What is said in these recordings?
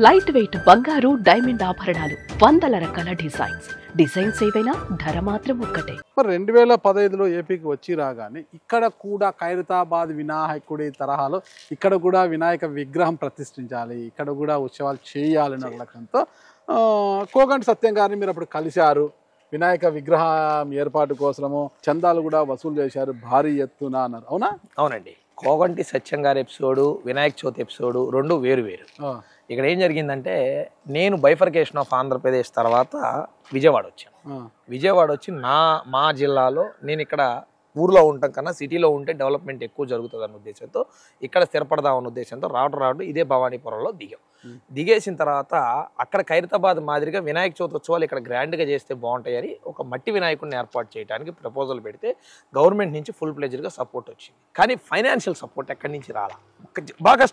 Light weight బంగారు diamond ఆభరణాలు, వందల రకాల డిజైన్స్ ఏవైనా ధర మాత్రం ఒక్కటే. మరి 2015లో ఏపీకి వచ్చి రాగానే ఇక్కడ కూడా ఖైరతాబాద్ వినాయకుడి తరహాలో ఇక్కడ కూడా వినాయక విగ్రహం ప్రతిష్ఠించాలి, ఇక్కడ కూడా ఉత్సవాలు చేయాలనే లక్ష్యంతో కోగంటి సత్యం గారిని మీరు అప్పుడు కలిశారు. వినాయక విగ్రహం ఏర్పాటు కోసము చందాలు కూడా వసూలు చేశారు భారీ ఎత్తున అన్నారు, అవునా? అవునండి. కోగంటి సత్యం గారి ఎపిసోడు, వినాయక చవితి ఎపిసోడు రెండు వేరు. ఇక్కడ ఏం జరిగిందంటే, నేను బైఫర్కేషన్ ఆఫ్ ఆంధ్రప్రదేశ్ తర్వాత విజయవాడ వచ్చాను. విజయవాడ వచ్చి మా జిల్లాలో నేను ఇక్కడ ఊర్లో ఉండటం కన్నా సిటీలో ఉంటే డెవలప్మెంట్ ఎక్కువ జరుగుతుంది అన్న ఉద్దేశంతో ఇక్కడ స్థిరపడదామన్న ఉద్దేశంతో రావడం ఇదే భవానీపురంలో దిగేసిన తర్వాత అక్కడ ఖైరతాబాద్ మాదిరిగా వినాయక చవితి ఉత్సవాలు ఇక్కడ గ్రాండ్గా చేస్తే బాగుంటాయని ఒక మట్టి వినాయకుడిని ఏర్పాటు చేయడానికి ప్రపోజల్ పెడితే గవర్నమెంట్ నుంచి ఫుల్ ప్లెజర్గా సపోర్ట్ వచ్చింది. కానీ ఫైనాన్షియల్ సపోర్ట్ ఎక్కడి నుంచి రాలా. బాగా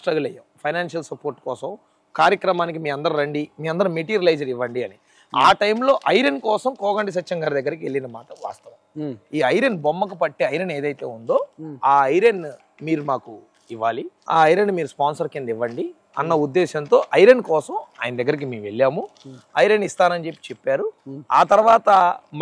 స్ట్రగుల్ అయ్యాం ఫైనాన్షియల్ సపోర్ట్ కోసం. కార్యక్రమానికి మీ అందరు రండి, మీ అందరు మెటీరియలైజర్ ఇవ్వండి అని. ఆ టైంలో ఐరన్ కోసం కోగంటి సత్యం గారి దగ్గరికి వెళ్ళిన మాట వాస్తవం. ఈ ఐరన్ బొమ్మకు పట్టే ఐరన్ ఏదైతే ఉందో ఆ ఐరన్ మీరు మాకు ఇవ్వాలి, ఆ ఐరన్ మీరు స్పాన్సర్ కింద ఇవ్వండి అన్న ఉద్దేశంతో ఐరన్ కోసం ఆయన దగ్గరికి మేము వెళ్ళాము. ఐరన్ ఇస్తానని చెప్పారు. ఆ తర్వాత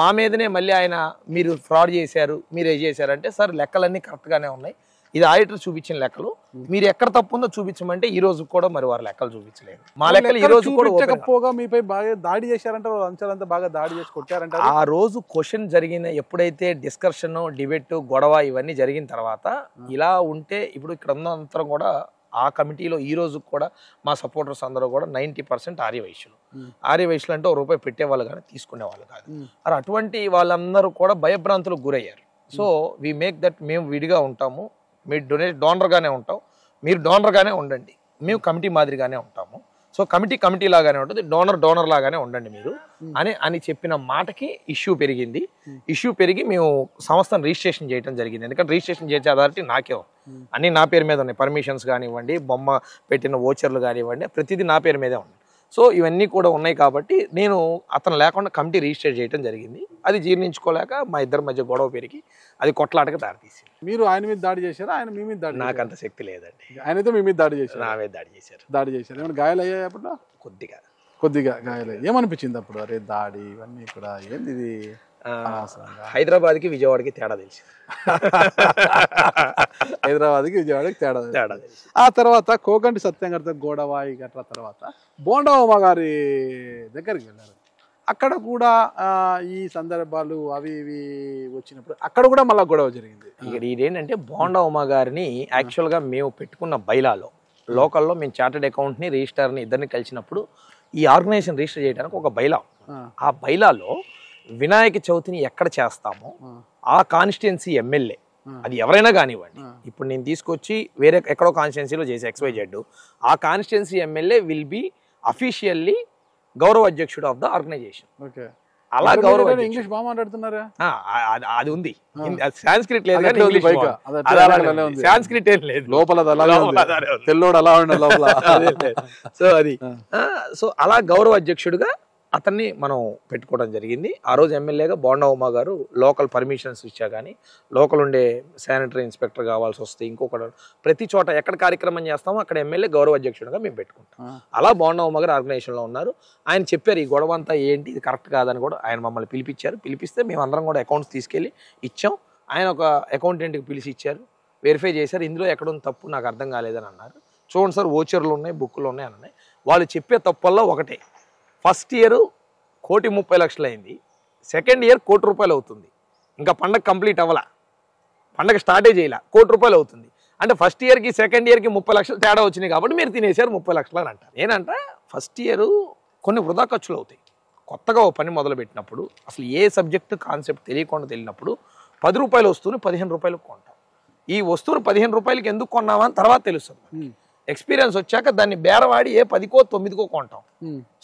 మా మీదనే మళ్ళీ ఆయన మీరు ఫ్రాడ్ చేశారు, మీరు ఏ చేశారంటే, సార్ లెక్కలన్నీ కరెక్ట్గానే ఉన్నాయి, ఇది ఆడిటర్ చూపించిన లెక్కలు, మీరు ఎక్కడ తప్పు ఉందో చూపించమంటే ఈ రోజు కూడా మరి వారు లెక్కలు చూపించలేదు. మా లెక్కలు ఈ రోజు కూడా మీపై బాగా దాడి చేశారంటే, అంశాలంతా బాగా దాడి చేసి కొట్టారంట. ఆ రోజు క్వశ్చన్ జరిగిన ఎప్పుడైతే డిస్కషన్, డిబేట్, గొడవ ఇవన్నీ జరిగిన తర్వాత ఇలా ఉంటే ఇప్పుడు ఇక్కడ ఉన్నంతరం కూడా ఆ కమిటీలో ఈ రోజు కూడా మా సపోర్టర్స్ అందరూ కూడా 90% ఆర్యవైశ్యులు అంటే ₹1 పెట్టేవాళ్ళు కానీ తీసుకునే వాళ్ళు కాదు. మరి అటువంటి వాళ్ళందరూ కూడా భయభ్రాంతులకు గురయ్యారు. సో వీ మేక్ దట్, మేము విడిగా ఉంటాము, మీరు డోనర్గానే ఉంటాం, మీరు డోనర్గానే ఉండండి, మేము కమిటీ మాదిరిగానే ఉంటాము. సో కమిటీ లాగానే ఉంటుంది, డోనర్ లాగానే ఉండండి మీరు అని చెప్పిన మాటకి ఇష్యూ పెరిగి మేము సంస్థను రిజిస్ట్రేషన్ చేయడం జరిగింది. ఎందుకంటే రిజిస్ట్రేషన్ చేసే అథారిటీ నాకే అన్ని నా పేరు మీద ఉన్నాయి. పర్మిషన్స్ కానివ్వండి, బొమ్మ పెట్టిన వోచర్లు కానివ్వండి, ప్రతిదీ నా పేరు మీదే ఉంది. సో ఇవన్నీ కూడా ఉన్నాయి కాబట్టి నేను అతను లేకుండా కమిటీ రిజిస్టర్ చేయడం జరిగింది. అది జీర్ణించుకోలేక మా ఇద్దరి మధ్య గొడవ పెరిగి అది కొట్లాటగా దారితీసింది. మీరు ఆయన మీద దాడి చేశారా, ఆయన మీ మీద దాడి? నాకు అంత శక్తి లేదండి. ఆయనతో మీ మీద దాడి చేశారు? నా మీద దాడి చేశారు. ఏమైనా గాయాలు అయ్యాయి అప్పుడు? కొద్దిగా గాయాలయ్యాయి. ఏమనిపించింది అప్పుడు? అరే దాడి ఇవన్నీ కూడా ఏంది ఇది? హైదరాబాద్కి విజయవాడకి తేడా తెలిసి తేడా. ఆ తర్వాత కోగంటి సత్యం గారితో గొడవ గట్ల తర్వాత బోండమ్మ గారి దగ్గరికి వెళ్ళారు. అక్కడ కూడా ఈ సందర్భాలు అవి ఇవి వచ్చినప్పుడు అక్కడ కూడా మళ్ళీ గొడవ జరిగింది. ఇక్కడ ఇదేంటంటే, బోండమ్మ గారిని యాక్చువల్గా మేము పెట్టుకున్న బైలాలో లోకల్లో మేము చార్టెడ్ అకౌంట్ని రిజిస్టర్ని ఇద్దరిని కలిసినప్పుడు ఈ ఆర్గనైజేషన్ రిజిస్టర్ చేయడానికి ఒక బైలా, ఆ బైలాలో వినాయక చవితిని ఎక్కడ చేస్తామో ఆ కాన్స్టిట్యున్సీ ఎమ్మెల్యే, అది ఎవరైనా కానివ్వండి, ఇప్పుడు నేను తీసుకొచ్చి వేరే ఎక్కడో కాన్స్టిట్యున్సీలో చేసి XYZ, ఆ constituency MLA will be officially గౌరవ అధ్యక్షుడు ఆఫ్ ద ఆర్గనైజేషన్. అలా గౌరవ ఇంగ్లీష్ బాగా మాట్లాడుతున్నారా? అది ఉంది, సాంస్క్రిట్ లేదు కానీ ఇంగ్లీష్ సాంస్క్రిట్ ఏం లేదు, లోపల తెల్లోడు అలా ఉండే లోపల. సో అది సో అలా గౌరవ అధ్యక్షుడిగా అతన్ని మనం పెట్టుకోవడం జరిగింది. ఆ రోజు ఎమ్మెల్యేగా బోండమ్మ గారు లోకల్ పర్మిషన్స్ ఇచ్చా కానీ, లోకల్ ఉండే శానిటరీ ఇన్స్పెక్టర్ కావాల్సి వస్తే ఇంకొకటి, ప్రతి చోట ఎక్కడ కార్యక్రమం చేస్తామో అక్కడ ఎమ్మెల్యే గౌరవ అధ్యక్షుడిగా మేము పెట్టుకుంటాం. అలా బోండమ్మ గారు ఆర్గనైజేషన్లో ఉన్నారు. ఆయన చెప్పారు ఈ గొడవ అంతా ఏంటి, ఇది కరెక్ట్ కాదని కూడా ఆయన మమ్మల్ని పిలిపిస్తే మేము అందరం కూడా అకౌంట్స్ తీసుకెళ్ళి ఇచ్చాం. ఆయన ఒక అకౌంటెంట్కి పిలిచి ఇచ్చారు, వెరిఫై చేశారు, ఇందులో ఎక్కడుంది తప్పు నాకు అర్థం కాలేదని అన్నారు. చూడండి సార్, వోచర్లు ఉన్నాయి, బుక్లు ఉన్నాయి అని అన్నాయి. వాళ్ళు చెప్పే తప్పుల్లో ఒకటే, ఫస్ట్ ఇయర్ ₹1,30,00,000 అయింది, సెకండ్ ఇయర్ ₹1,00,00,000 అవుతుంది, ఇంకా పండగ కంప్లీట్ అవ్వాల, పండగ స్టార్టే చేయాల, ₹1,00,00,000 అవుతుంది. అంటే ఫస్ట్ ఇయర్కి సెకండ్ ఇయర్కి 30 లక్షలు తేడా వచ్చినాయి కాబట్టి మీరు తినేసారు 30 లక్షలు అని అంటారు. నేనంట ఫస్ట్ ఇయర్ కొన్ని వృధా ఖర్చులు అవుతాయి. కొత్తగా ఓ పని మొదలు పెట్టినప్పుడు అసలు ఏ సబ్జెక్టు కాన్సెప్ట్ తెలియనప్పుడు ₹10 వస్తువుని ₹15 కొంటాం. ఈ వస్తువుని ₹15 ఎందుకు కొన్నామా అని తర్వాత తెలుస్తుంది. ఎక్స్పీరియన్స్ వచ్చాక దాన్ని బేరవాడి 10కో 9కో కొంటాం.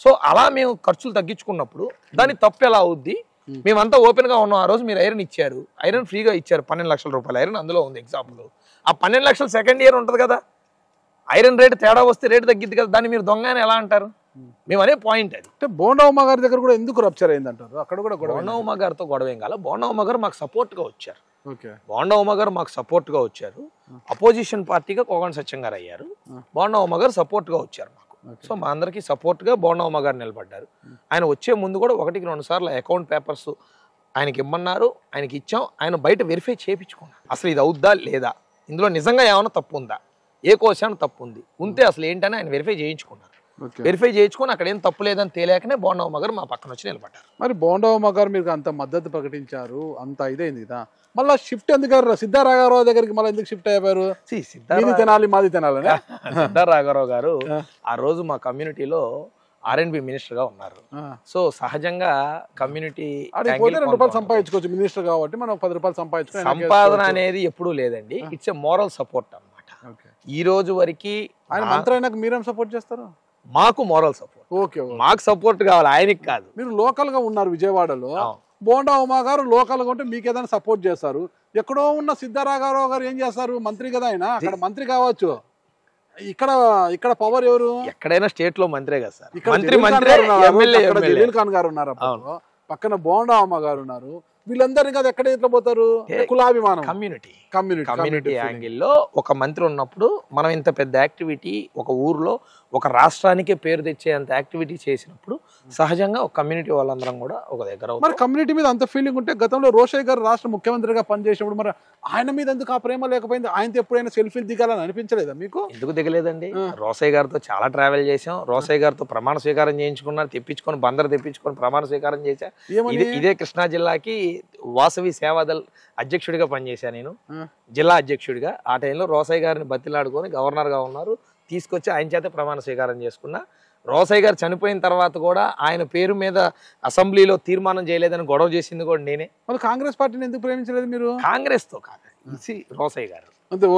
సో అలా మేము ఖర్చులు తగ్గించుకున్నప్పుడు దాని తప్పు ఎలా అవుద్ది? మేమంతా ఓపెన్ గా ఉన్నాం. ఆ రోజు మీరు ఐరన్ ఇచ్చారు, ఐరన్ ఫ్రీగా ఇచ్చారు, ₹12 లక్షల ఐరన్ అందులో ఉంది ఎగ్జాంపుల్. ఆ 12 లక్షలు సెకండ్ ఇయర్ ఉంటుంది కదా, ఐరన్ రేటు తేడా వస్తే రేటు తగ్గిద్ది కదా, దాన్ని మీరు దొంగ అని ఎలా అంటారు? మేము అనే పాయింట్ అది. అంటే బోండమ్మ గారి దగ్గర కూడా ఎందుకు రప్చర్ అయిందంటారు? అక్కడ కూడా బోండమ్మ గారితో గొడవ ఏం కాల, బోండమ్మ గారు మాకు సపోర్ట్గా వచ్చారు. బోండా ఉమ గారు మాకు సపోర్ట్ గా వచ్చారు. అపోజిషన్ పార్టీగా కోగంటి సత్యం గారు అయ్యారు. బోండా ఉమ గారు సపోర్ట్ గా వచ్చారు మాకు. సో మా అందరికి సపోర్ట్ గా బోండా ఉమ గారు నిలబడ్డారు. ఆయన వచ్చే ముందు కూడా 1-2 సార్లు అకౌంట్ పేపర్స్ ఆయనకి ఇమ్మన్నారు, ఆయనకి ఇచ్చాం. ఆయన బయట వెరిఫై చేయించుకున్నారు. అసలు ఇది అవుద్దా లేదా, ఇందులో నిజంగా ఏమైనా తప్పు ఉందా, ఏ కోశాన్ని తప్పు ఉంది ఉంటే అసలు ఏంటని ఆయన వెరిఫై చేయించుకున్నారు. వెరిఫై చేయించుకొని అక్కడ ఏం తప్పు లేదని తెలియకనే బోండా ఉమ గారు మా పక్కన వచ్చి నిలబడ్డారు. మరి బోండా ఉమ గారు మీరు అంత మద్దతు ప్రకటించారు, అంత ఇదైంది కదా, మళ్ళీ షిఫ్ట్ ఎందుకు సిద్ధారాఘవరావు దగ్గరికి మళ్ళీ ఎందుకు షిఫ్ట్ అయిపోయారు? తినాలి మాది తినాలి. సిద్ధారాఘవరావు గారు ఆ రోజు మా కమ్యూనిటీలో R&B మినిస్టర్ గా ఉన్నారు. సో సహజంగా కమ్యూనిటీ రూపాయలు సంపాదించుకోవచ్చు మినిస్టర్ కాబట్టి, మనం 10 రూపాయలు సంపాదించుకోవచ్చు. సంపాదన అనేది ఎప్పుడూ లేదండి, ఇట్స్ ఎ మోరల్ సపోర్ట్ అన్నమాట. ఈ రోజు వరకు ఆయన మంత్రి అయినాక మీరేం సపోర్ట్ చేస్తారు? మాకు మోరల్ సపోర్ట్. ఓకే, మాకు సపోర్ట్ కావాలి, ఆయనకి కాదు. మీరు లోకల్ గా ఉన్నారు విజయవాడలో, బోండా ఉమ గారు లోకల్ గా ఉంటే మీకు ఏదైనా సపోర్ట్ చేస్తారు. ఎక్కడో ఉన్న సిద్ధారాఘవరావు గారు ఏం చేస్తారు? మంత్రి కదా ఆయన, అక్కడ మంత్రి కావచ్చు. ఇక్కడ పవర్ ఎవరు? ఎక్కడైనా స్టేట్ లో మంత్రే కదా సార్. జలీల్ ఖాన్ గారు ఉన్నారు, పక్కన బోండా ఉమ గారు ఉన్నారు. వీళ్ళందరినీ కదా ఎక్కడ ఎట్లా పోతారు? కులాభిమానం, కమ్యూనిటీ యాంగిల్లో ఒక మంత్రి ఉన్నప్పుడు మనం ఇంత పెద్ద యాక్టివిటీ ఒక ఊర్లో ఒక రాష్ట్రానికే పేరు తెచ్చేంత యాక్టివిటీ చేసినప్పుడు సహజంగా ఒక కమ్యూనిటీ వాళ్ళందరం కూడా ఒక దగ్గర. మరి కమ్యూనిటీ మీద అంత ఫీలింగ్ ఉంటే గతంలో రోషయ్య గారు రాష్ట్ర ముఖ్యమంత్రిగా పనిచేసినప్పుడు మరి ఆయన మీద ఎందుకు ఆ ప్రేమ లేకపోయింది? ఆయనతో ఎప్పుడైనా సెల్ఫీలు దిగాలని అనిపించలేదా మీకు? ఎందుకు దిగలేదండి? రోషయ్య గారితో చాలా ట్రావెల్ చేసాం. రోషయ్య గారితో ప్రమాణ స్వీకారం చేయించుకున్నారు, తెప్పించుకొని బందరు తెప్పించుకొని ప్రమాణ స్వీకారం చేశా. ఇదే కృష్ణా జిల్లాకి వాసవి సేవాదల్ అధ్యక్షుడిగా పనిచేశాను నేను, జిల్లా అధ్యక్షుడిగా. ఆ టైంలో రోషయ్య గారిని బతిలాడుకొని గవర్నర్ గా ఉన్నారు, తీసుకొచ్చి ఆయన చేత ప్రమాణ స్వీకారం చేసుకున్నా. రోషయ్య గారు చనిపోయిన తర్వాత కూడా ఆయన పేరు మీద అసెంబ్లీలో తీర్మానం చేయలేదని గొడవ చేసింది కూడా నేనే. మరి కాంగ్రెస్ పార్టీని ఎందుకు ప్రేమించలేదు మీరు? కాంగ్రెస్ తో కాదు, రోషయ్య గారు.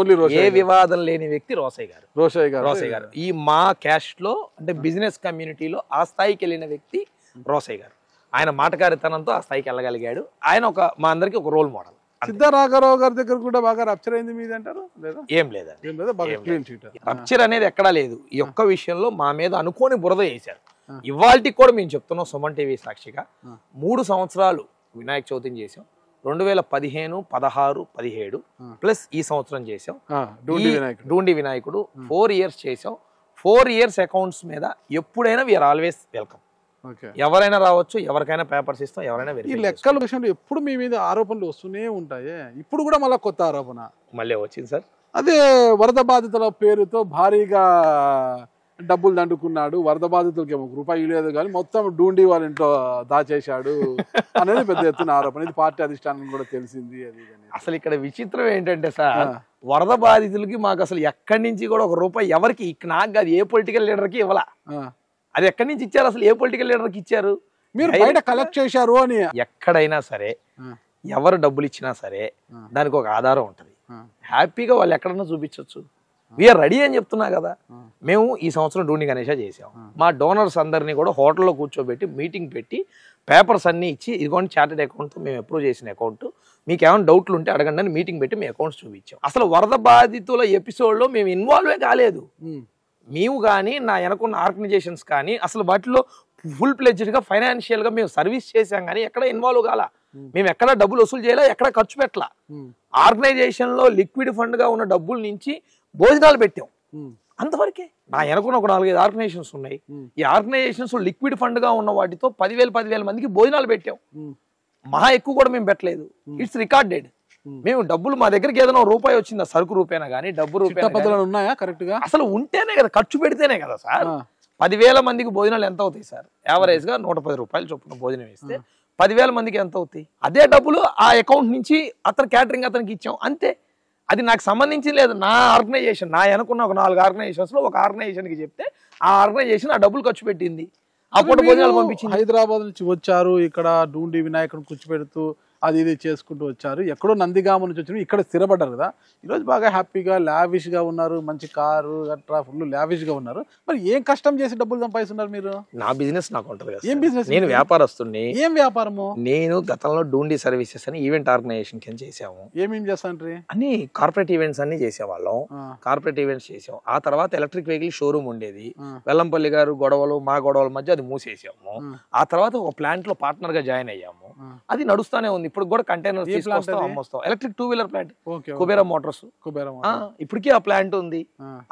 ఓన్లీ ఏ వివాదం లేని వ్యక్తి రోషయ్య గారు. రోషయ్య గారు ఈ మా క్యాస్ట్ లో అంటే బిజినెస్ కమ్యూనిటీలో ఆ స్థాయికి వెళ్ళిన వ్యక్తి రోషయ్య గారు. ఆయన మాటకారితనంతో ఆ స్థాయికి వెళ్ళగలిగాడు. ఆయన మా అందరికి ఒక రోల్ మోడల్. సిద్ధారాఘవరావు గారి దగ్గర కూడా బాగా రప్చర్ అయింది మీది అంటారు? ఏం లేదండి, రప్చర్ అనేది ఎక్కడా లేదు. ఈ ఒక్క విషయంలో మా మీద అనుకోని బురద వేశారు. ఇవాళకి కూడా మేము చెప్తున్నాం సుమన్ టీవీ సాక్షిగా, 3 సంవత్సరాలు వినాయక చవితిని చేసాం. 2015, 16, 17 ప్లస్ ఈ సంవత్సరం చేసాం డూండి వినాయకుడు. 4 years చేసాం. 4 years అకౌంట్స్ మీద ఎప్పుడైనా వీఆర్ ఆల్వేస్ వెల్కమ్. ఎవరైనా రావచ్చు, ఎవరికైనా పేపర్స్ ఇస్తాం, ఎవరైనా. ఈ లెక్కల విషయంలో ఎప్పుడు మీ మీద ఆరోపణలు వస్తూనే ఉంటాయి. ఇప్పుడు కూడా మళ్ళీ కొత్త ఆరోపణ మళ్ళీ వచ్చింది సార్. అదే వరద బాధితుల పేరుతో భారీగా డబ్బులు దండుకున్నాడు, వరద బాధితులకి ₹1 లేదు కానీ మొత్తం డూండి వాళ్ళ ఇంట్లో దాచేశాడు అనేది పెద్ద ఎత్తున ఆరోపణ. ఇది పార్టీ అధిష్టానం కూడా తెలిసింది. అది అసలు ఇక్కడ విచిత్రం ఏంటంటే సార్, వరద బాధితులకి మాకు అసలు ఎక్కడి నుంచి కూడా ₹1 ఎవరికి, నాకు కాదు, ఏ పొలిటికల్ లీడర్కి ఇవ్వాల. అది ఎక్కడి నుంచి ఇచ్చారు? అసలు ఏ పొలిటికల్ లీడర్కి ఇచ్చారు? మీరు బయట కలెక్ట్ చేశారు అని. ఎక్కడైనా సరే ఎవరు డబ్బులు ఇచ్చినా సరే దానికి ఒక ఆధారం ఉంటది. హ్యాపీగా వాళ్ళు ఎక్కడన్నా చూపించవచ్చు. వీఆర్ రెడీ అని చెప్తున్నా కదా. మేము ఈ సంవత్సరం డూండి గణేష చేసాం. మా డోనర్స్ అందరినీ కూడా హోటల్లో కూర్చోబెట్టి మీటింగ్ పెట్టి పేపర్స్ అన్ని ఇచ్చి, ఇదిగోండి చార్టెడ్ అకౌంట్, మేము అప్రూవ్ చేసిన అకౌంట్, మీకు ఏమైనా డౌట్లు ఉంటే అడగండి అని మీటింగ్ పెట్టి మీ అకౌంట్స్ చూపించాం. అసలు వరద బాధితుల ఎపిసోడ్లో మేము ఇన్వాల్వే కాలేదు. మేము కానీ నా వెనకున్న ఆర్గనైజేషన్స్ కానీ అసలు వాటిలో ఫుల్ ప్లెడ్జ్డ్గా ఫైనాన్షియల్గా మేము సర్వీస్ చేసాం కానీ ఎక్కడ ఇన్వాల్వ్ కాల. మేము ఎక్కడ డబ్బులు వసూలు చేయలే, ఎక్కడ ఖర్చు పెట్టలా. ఆర్గనైజేషన్లో లిక్విడ్ ఫండ్గా ఉన్న డబ్బుల నుంచి భోజనాలు పెట్టాం, అంతవరకే. నా వెనకున్న ఒక 4-5 ఆర్గనైజేషన్స్ ఉన్నాయి. ఈ ఆర్గనైజేషన్స్ లిక్విడ్ ఫండ్గా ఉన్న వాటితో 10,000 మందికి భోజనాలు పెట్టాం. మహా ఎక్కువ కూడా మేము పెట్టలేదు. It's recorded. మేము డబ్బులు మా దగ్గరికి ఏదైనా ₹1 వచ్చిందా, సరుకు రూపేనా కానీ, డబ్బు రూపేనా ఉన్నాయా కరెక్ట్ గా? అసలు ఉంటేనే కదా, ఖర్చు పెడితేనే కదా సార్. 10,000 మందికి భోజనాలు ఎంత అవుతాయి సార్? యావరేజ్ గా ₹110 చొప్పున భోజనం ఇస్తే 10,000 మందికి ఎంత అవుతాయి? అదే డబ్బులు ఆ అకౌంట్ నుంచి అతను క్యాటరింగ్ అతనికి ఇచ్చాం, అంతే. అది నాకు సంబంధించి లేదు. నా ఆర్గనైజేషన్, నా అనుకున్న ఒక 4 ఆర్గనైజేషన్స్ లో ఒక ఆర్గనైజేషన్ కి చెప్తే ఆ ఆర్గనైజేషన్ ఆ డబ్బులు ఖర్చు పెట్టింది, అప్పుడు భోజనాలు పంపించింది. హైదరాబాద్ నుంచి వచ్చారు, ఇక్కడ డూండి వినాయకుడిని కూర్చోబెడుతూ అది ఇది చేసుకుంటూ వచ్చారు. ఎక్కడో నందిగామ నుంచి వచ్చారు, ఇక్కడ స్థిరపడ్డారు కదా. ఈరోజు బాగా హ్యాపీగా లావిష్ గా ఉన్నారు, మంచి కారు గట్రా ఫుల్ లావిష్ గా ఉన్నారు. మరి ఏం కష్టం చేసి డబ్బులు సంపాదిస్తున్నారు మీరు? నా బిజినెస్ నాకు ఉంటుంది కదా. ఏం బిజినెస్? నేను వ్యాపారస్తుని. ఏం వ్యాపారము? నేను గతంలో డూండి సర్వీసెస్ అని ఈవెంట్ ఆర్గనైజేషన్ కింద చేసాము. ఏమేం చేస్తాను? అన్ని కార్పొరేట్ ఈవెంట్స్ అన్ని చేసేవాళ్ళం. కార్పొరేట్ ఈవెంట్స్ చేసాం. ఆ తర్వాత ఎలక్ట్రిక్ వెహికల్ షోరూమ్ ఉండేది. వెల్లంపల్లి గారు గొడవలు, మా గొడవల మధ్య అది మూసేసాము. ఆ తర్వాత ఒక ప్లాంట్ లో పార్ట్నర్ గా జాయిన్ అయ్యాము. అది నడుస్తానే ఉంది. ఇప్పుడు కూడా కంటైనర్ ఏ plant తీసుకొస్తాం, అది? అమ్మొస్తాం. Electric 2-wheeler plant, okay Kubera motors. కుబేరం ఇప్పటికీ ఆ ప్లాంట్ ఉంది,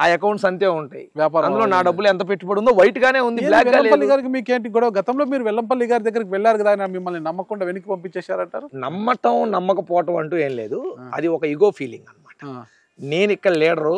ఆ అకౌంట్స్ అంతే ఉంటాయి. వ్యాపారం అందులో నా డబ్బులు ఎంత పెట్టుబడి ఉందో వైట్ గానే ఉంది, బ్లాక్ గా వెల్లంపల్లి లేదు. గారికి మీకేంటి గొడవ? గతంలో మీరు వెల్లంపల్లి గారి దగ్గరికి వెళ్ళారు కదా, ఆయన మిమ్మల్ని నమ్మకుండా వెనక్కి పంపించేశారంటారు. నమ్మటం నమ్మకపోవటం అంటూ ఏం లేదు, అది ఒక ఇగో ఫీలింగ్ అన్నమాట. నేను ఇక్కడ లీడరు,